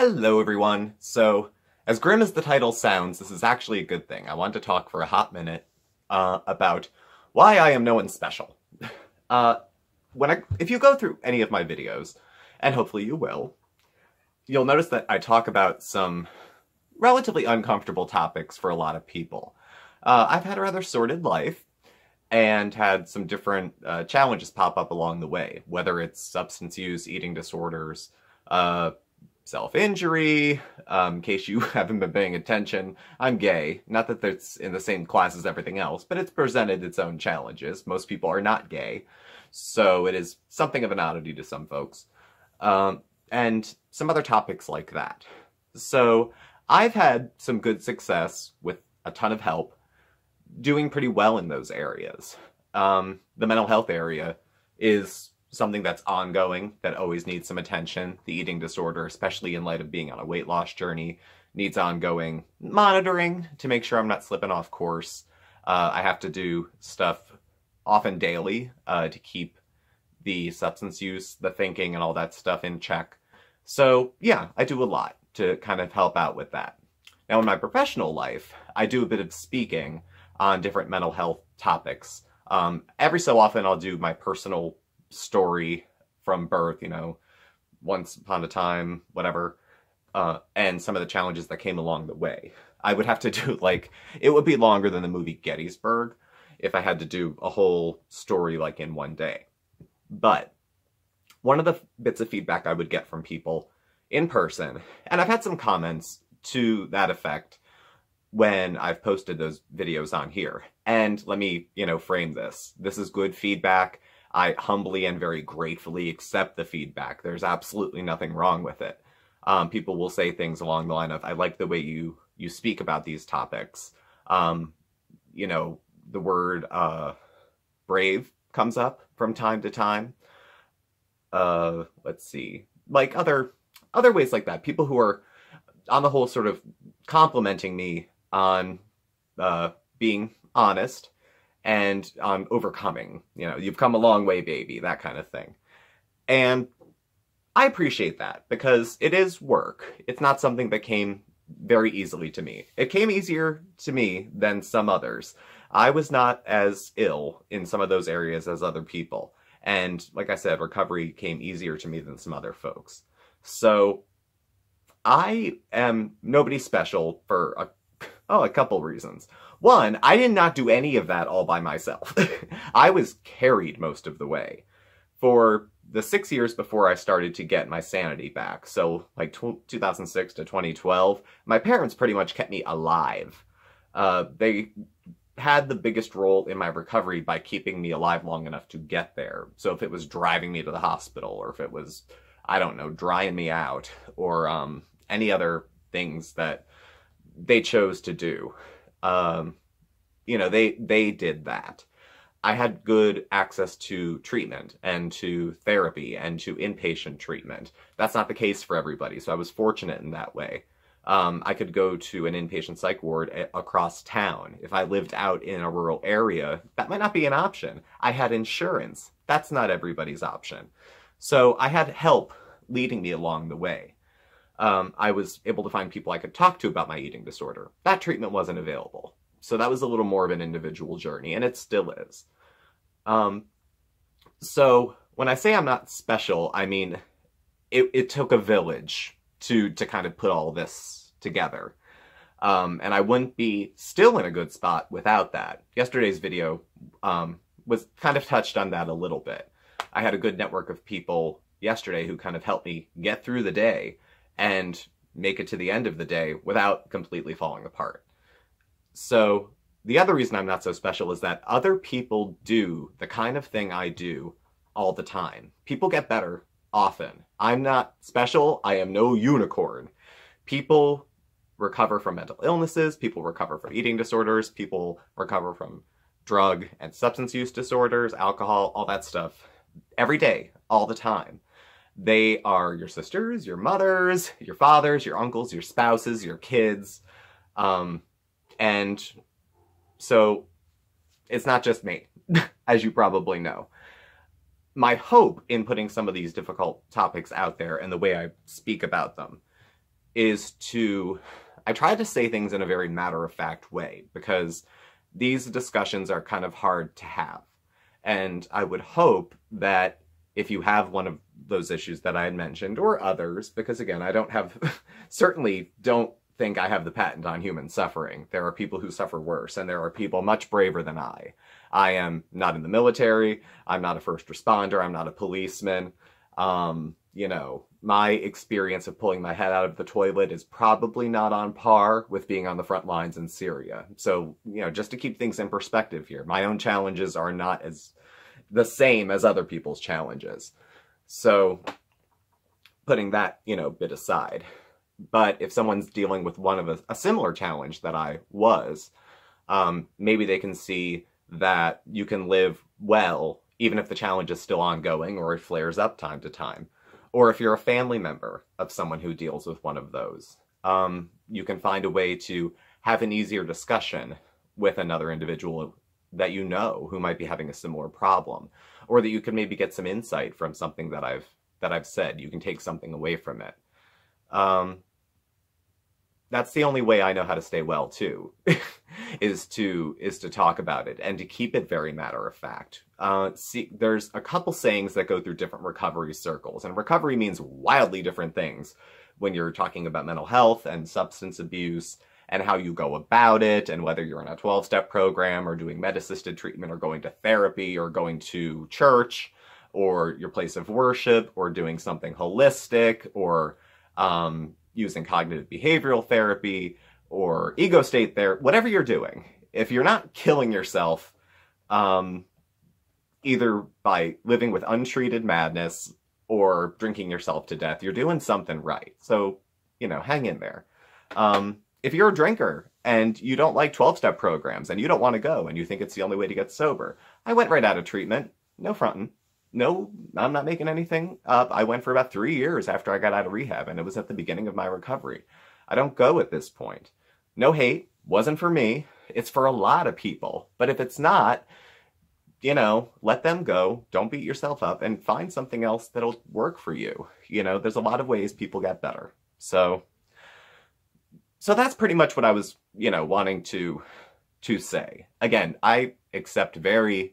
Hello everyone! So, as grim as the title sounds, this is actually a good thing. I want to talk for a hot minute about why I am no one special. If you go through any of my videos, and hopefully you will, you'll notice that I talk about some relatively uncomfortable topics for a lot of people. I've had a rather sordid life, and had some different challenges pop up along the way, whether it's substance use, eating disorders, self-injury. In case you haven't been paying attention, I'm gay. Not that it's in the same class as everything else, but it's presented its own challenges. Most people are not gay, so it is something of an oddity to some folks. And some other topics like that. So I've had some good success with a ton of help, doing pretty well in those areas. The mental health area is something that's ongoing, that always needs some attention. The eating disorder, especially in light of being on a weight loss journey, needs ongoing monitoring to make sure I'm not slipping off course. I have to do stuff often daily to keep the substance use, the thinking, and all that stuff in check. So yeah, I do a lot to kind of help out with that. Now in my professional life, I do a bit of speaking on different mental health topics. Every so often I'll do my personal story from birth, once upon a time, whatever, and some of the challenges that came along the way. I would have to do, it would be longer than the movie Gettysburg if I had to do a whole story, in one day. But one of the bits of feedback I would get from people in person, and I've had some comments to that effect when I've posted those videos on here. And let me, frame this. This is good feedback. I humbly and very gratefully accept the feedback. There's absolutely nothing wrong with it. People will say things along the line of, I like the way you speak about these topics. The word brave comes up from time to time. Let's see. Other ways like that. People who are, on the whole, sort of complimenting me on being honest and on overcoming. You've come a long way, baby, that kind of thing. And I appreciate that, because it is work. It's not something that came very easily to me. It came easier to me than some others. I was not as ill in some of those areas as other people. And like I said, recovery came easier to me than some other folks. So I am nobody special for a couple reasons. One, I did not do any of that all by myself. I was carried most of the way. For the 6 years before I started to get my sanity back, so 2006 to 2012, my parents pretty much kept me alive. They had the biggest role in my recovery by keeping me alive long enough to get there. So if it was driving me to the hospital, or if it was, I don't know, drying me out, or any other things that they chose to do. They did that. I had good access to treatment and to therapy and to inpatient treatment. That's not the case for everybody, so I was fortunate in that way. I could go to an inpatient psych ward across town. If I lived out in a rural area, that might not be an option. I had insurance. That's not everybody's option. So I had help leading me along the way. I was able to find people I could talk to about my eating disorder. That treatment wasn't available. So that was a little more of an individual journey, and it still is. So when I say I'm not special, I mean, it took a village to kind of put all this together. And I wouldn't be still in a good spot without that. Yesterday's video was kind of touched on that a little bit. I had a good network of people yesterday who kind of helped me get through the day and make it to the end of the day without completely falling apart. So the other reason I'm not so special is that other people do the kind of thing I do all the time. People get better often. I'm not special. I am no unicorn. People recover from mental illnesses. People recover from eating disorders. People recover from drug and substance use disorders, alcohol, all that stuff every day, all the time. They are your sisters, your mothers, your fathers, your uncles, your spouses, your kids. And so it's not just me, as you probably know. My hope in putting some of these difficult topics out there and the way I speak about them is I try to say things in a very matter-of-fact way, because these discussions are kind of hard to have. And I would hope that if you have one of those issues that I had mentioned, or others, because again, I don't have, certainly don't think I have the patent on human suffering. There are people who suffer worse, and there are people much braver than I. I am not in the military, I'm not a first responder, I'm not a policeman. You know, my experience of pulling my head out of the toilet is probably not on par with being on the front lines in Syria. So, you know, just to keep things in perspective here, my own challenges are not as the same as other people's challenges. So, putting that, you know, bit aside. But if someone's dealing with one of a similar challenge that I was, maybe they can see that you can live well even if the challenge is still ongoing or it flares up time to time. Or if you're a family member of someone who deals with one of those, you can find a way to have an easier discussion with another individual that you know who might be having a similar problem, or that you can maybe get some insight from something that I've said. You can take something away from it. That's the only way I know how to stay well too, is to talk about it and to keep it very matter of fact. See, there's a couple sayings that go through different recovery circles, and recovery means wildly different things when you're talking about mental health and substance abuse and how you go about it, and whether you're in a 12-step program or doing med-assisted treatment or going to therapy or going to church or your place of worship or doing something holistic or using cognitive behavioral therapy or ego state therapy, whatever you're doing. If you're not killing yourself, either by living with untreated madness or drinking yourself to death, you're doing something right. So, you know, hang in there. If you're a drinker and you don't like 12-step programs and you don't want to go and you think it's the only way to get sober, I went right out of treatment. No frontin'. No, I'm not making anything up. I went for about 3 years after I got out of rehab, and it was at the beginning of my recovery. I don't go at this point. No hate. Wasn't for me. It's for a lot of people. But if it's not, you know, let them go. Don't beat yourself up and find something else that'll work for you. You know, there's a lot of ways people get better. So that's pretty much what I was, you know, wanting to say. Again, I accept very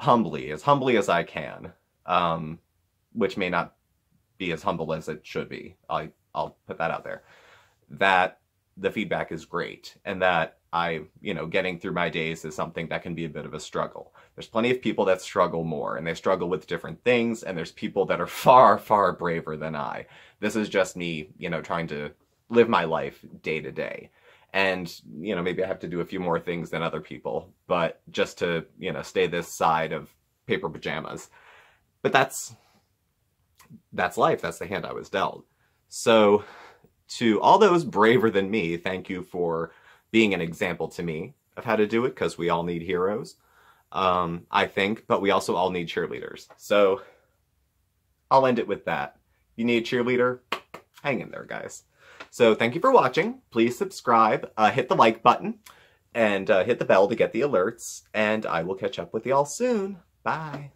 humbly as I can, which may not be as humble as it should be. I'll put that out there. That the feedback is great, and that you know, getting through my days is something that can be a bit of a struggle. There's plenty of people that struggle more, and they struggle with different things, and there's people that are far, far braver than I. This is just me, you know, trying to live my life day to day. And, you know, maybe I have to do a few more things than other people, but just to, you know, stay this side of paper pajamas. But that's life. That's the hand I was dealt. So to all those braver than me, thank you for being an example to me of how to do it, because we all need heroes, I think, but we also all need cheerleaders. So I'll end it with that. You need a cheerleader? Hang in there, guys. So thank you for watching. Please subscribe, hit the like button, and hit the bell to get the alerts, and I will catch up with y'all soon. Bye.